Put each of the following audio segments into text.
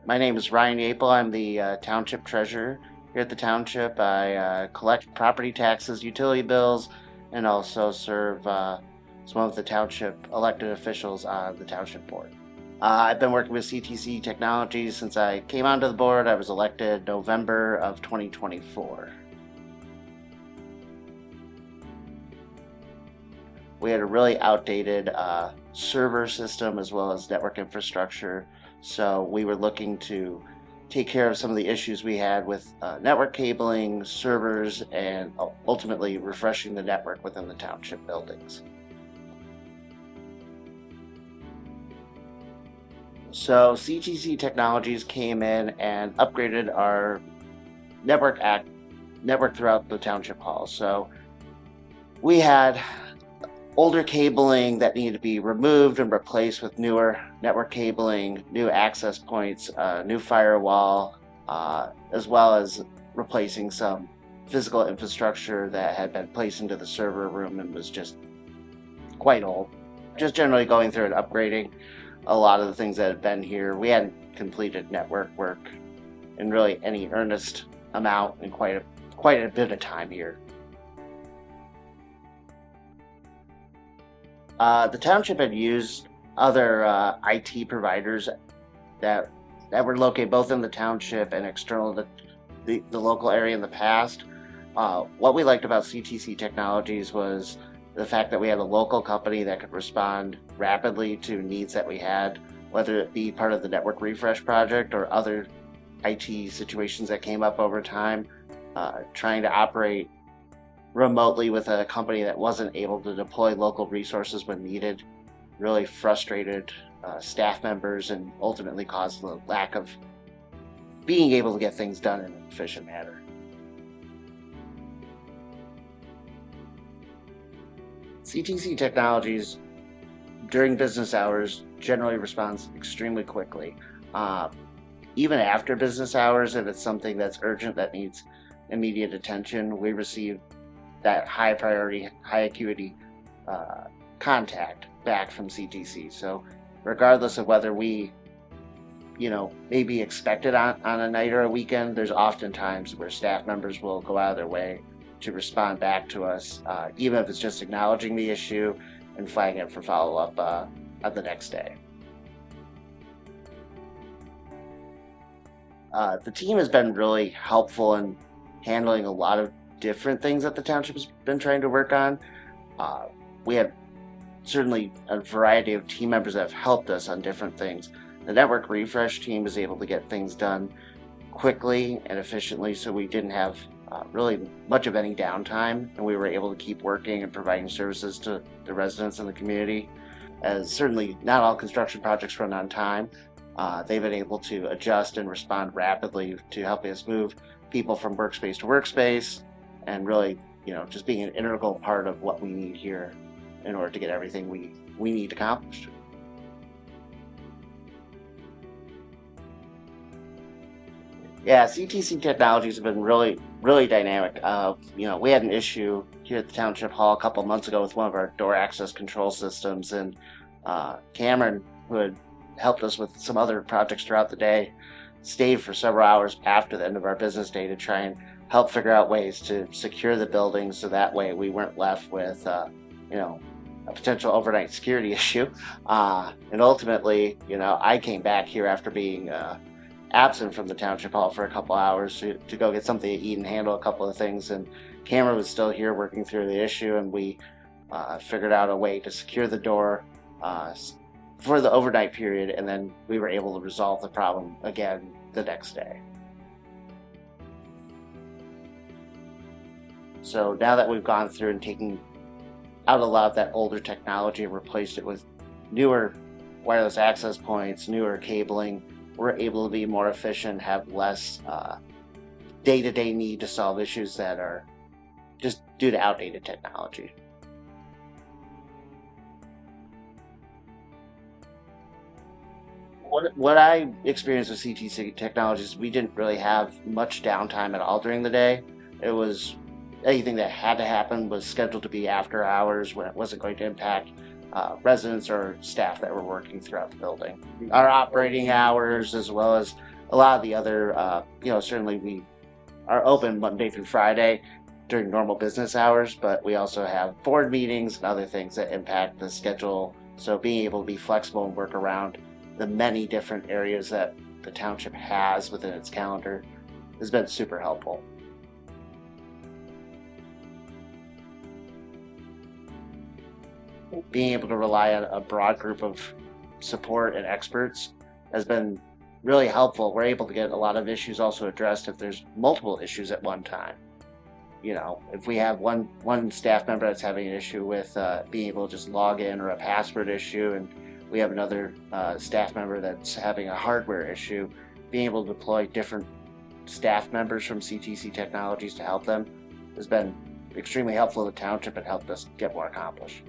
My name is Ryan Yaple. I'm the Township Treasurer here at the Township. I collect property taxes, utility bills, and also serve as one of the Township elected officials on the Township Board. I've been working with CTC Technologies since I came onto the board. I was elected November of 2024. We had a really outdated server system as well as network infrastructure. So we were looking to take care of some of the issues we had with network cabling, servers, and ultimately refreshing the network within the township buildings. So CTC Technologies came in and upgraded our network throughout the township hall. So we had older cabling that needed to be removed and replaced with newer network cabling, new access points, new firewall, as well as replacing some physical infrastructure that had been placed into the server room and was just quite old. Just generally going through and upgrading a lot of the things that had been here. We hadn't completed network work in really any earnest amount in quite a bit of time here. The township had used other IT providers that were located both in the township and external to the local area in the past. What we liked about CTC Technologies was the fact that we had a local company that could respond rapidly to needs that we had, whether it be part of the network refresh project or other IT situations that came up over time. Trying to operate remotely with a company that wasn't able to deploy local resources when needed really frustrated staff members and ultimately caused the lack of being able to get things done in an efficient manner. CTC Technologies during business hours generally responds extremely quickly. Even after business hours, if it's something that's urgent that needs immediate attention, we receive that high priority, high acuity contact back from CTC. So regardless of whether we, may be expected on a night or a weekend, there's often times where staff members will go out of their way to respond back to us, even if it's just acknowledging the issue and flagging it for follow-up the next day. The team has been really helpful in handling a lot of different things that the township has been trying to work on. We have certainly a variety of team members that have helped us on different things. The network refresh team was able to get things done quickly and efficiently, so we didn't have really much of any downtime, and we were able to keep working and providing services to the residents in the community. As certainly not all construction projects run on time, they've been able to adjust and respond rapidly to helping us move people from workspace to workspace, and really, just being an integral part of what we need here in order to get everything we need accomplished. Yeah, CTC Technologies have been really, really dynamic. We had an issue here at the Township Hall a couple months ago with one of our door access control systems, and Cameron, who had helped us with some other projects throughout the day, stayed for several hours after the end of our business day to try and help figure out ways to secure the building so that way we weren't left with a potential overnight security issue. And ultimately, I came back here after being absent from the township hall for a couple hours to go get something to eat and handle a couple of things, and Cameron was still here working through the issue, and we figured out a way to secure the door for the overnight period, and then we were able to resolve the problem again the next day. So now that we've gone through and taken out a lot of that older technology and replaced it with newer wireless access points, newer cabling, we're able to be more efficient, have less day-to-day need to solve issues that are just due to outdated technology. What I experienced with CTC Technologies, we didn't really have much downtime at all during the day. It was anything that had to happen was scheduled to be after hours when it wasn't going to impact residents or staff that were working throughout the building. Our operating hours, as well as a lot of the other, certainly we are open Monday through Friday during normal business hours, but we also have board meetings and other things that impact the schedule. So being able to be flexible and work around the many different areas that the township has within its calendar has been super helpful. Being able to rely on a broad group of support and experts has been really helpful. We're able to get a lot of issues also addressed if there's multiple issues at one time. If we have one staff member that's having an issue with being able to just log in, or a password issue, and we have another staff member that's having a hardware issue, being able to deploy different staff members from CTC Technologies to help them has been extremely helpful to the township and helped us get more accomplished.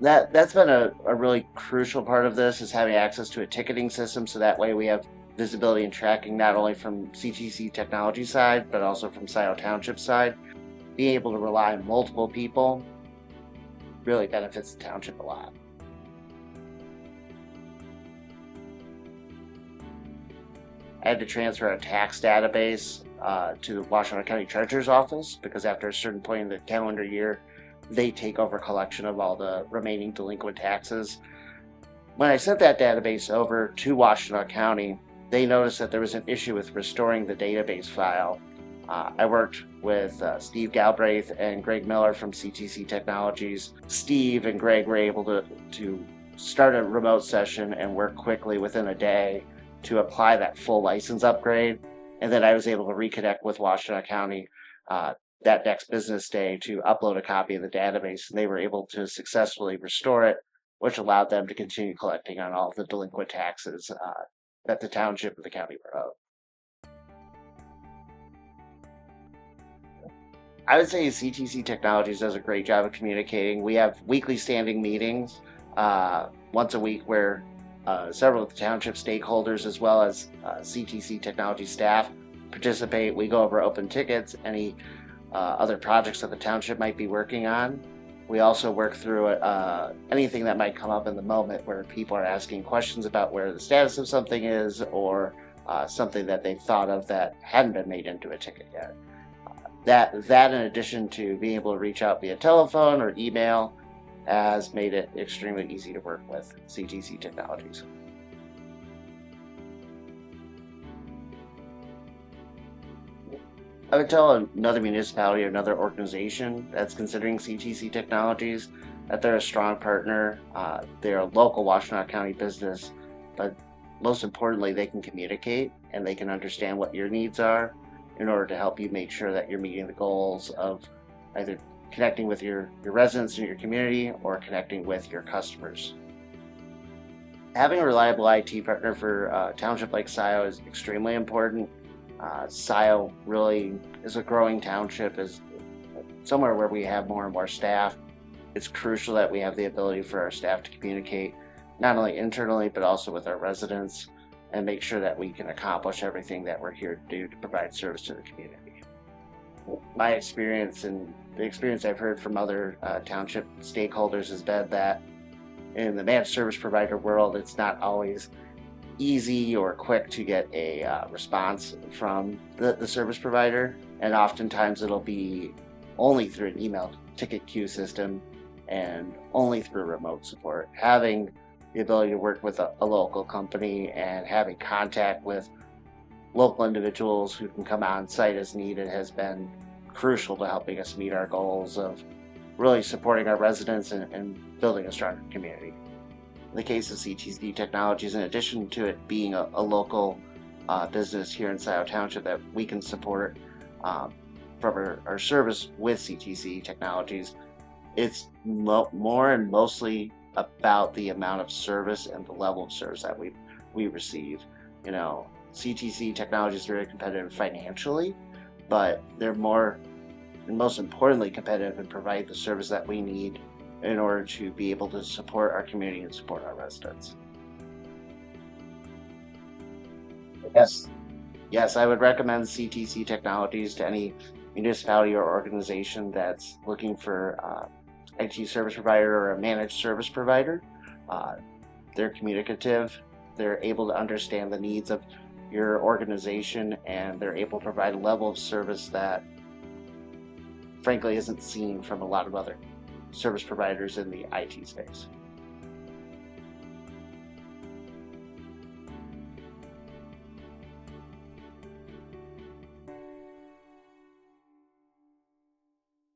That's been a really crucial part of this, is having access to a ticketing system, so that way we have visibility and tracking not only from CTC Technology side, but also from Scio Township side. Being able to rely on multiple people really benefits the township a lot. I had to transfer a tax database to the Washington County Treasurer's office, because after a certain point in the calendar year, they take over collection of all the remaining delinquent taxes. When I sent that database over to Washington County, they noticed that there was an issue with restoring the database file. I worked with Steve Galbraith and Greg Miller from CTC Technologies. Steve and Greg were able to start a remote session and work quickly within a day to apply that full license upgrade. And then I was able to reconnect with Washington County that next business day to upload a copy of the database, and they were able to successfully restore it, which allowed them to continue collecting on all of the delinquent taxes that the township and the county were owed. I would say CTC Technologies does a great job of communicating. We have weekly standing meetings once a week where several of the township stakeholders, as well as CTC Technology staff, participate. We go over open tickets, any other projects that the township might be working on. We also work through anything that might come up in the moment where people are asking questions about where the status of something is, or something that they've thought of that hadn't been made into a ticket yet. That in addition to being able to reach out via telephone or email, has made it extremely easy to work with CTC Technologies. I would tell another municipality or another organization that's considering CTC Technologies that they're a strong partner. They're a local Washtenaw County business, but most importantly, they can communicate and they can understand what your needs are in order to help you make sure that you're meeting the goals of either connecting with your residents in your community or connecting with your customers. Having a reliable IT partner for a township like Scio is extremely important. Scio really is a growing township, is somewhere where we have more and more staff. It's crucial that we have the ability for our staff to communicate not only internally but also with our residents, and make sure that we can accomplish everything that we're here to do to provide service to the community. My experience and the experience I've heard from other township stakeholders has been that in the managed service provider world, it's not always easy or quick to get a response from the service provider, and oftentimes it'll be only through an email ticket queue system and only through remote support. Having the ability to work with a local company and having contact with local individuals who can come on site as needed has been crucial to helping us meet our goals of really supporting our residents and building a stronger community. In the case of CTC Technologies, in addition to it being a local business here in Scio Township that we can support from our service with CTC Technologies, it's more and mostly about the amount of service and the level of service that we receive. CTC Technologies is very competitive financially, but they're more and most importantly competitive and provide the service that we need in order to be able to support our community and support our residents. Yes, I would recommend CTC Technologies to any municipality or organization that's looking for IT service provider or a managed service provider. they're communicative, they're able to understand the needs of your organization, and they're able to provide a level of service that frankly isn't seen from a lot of other service providers in the IT space.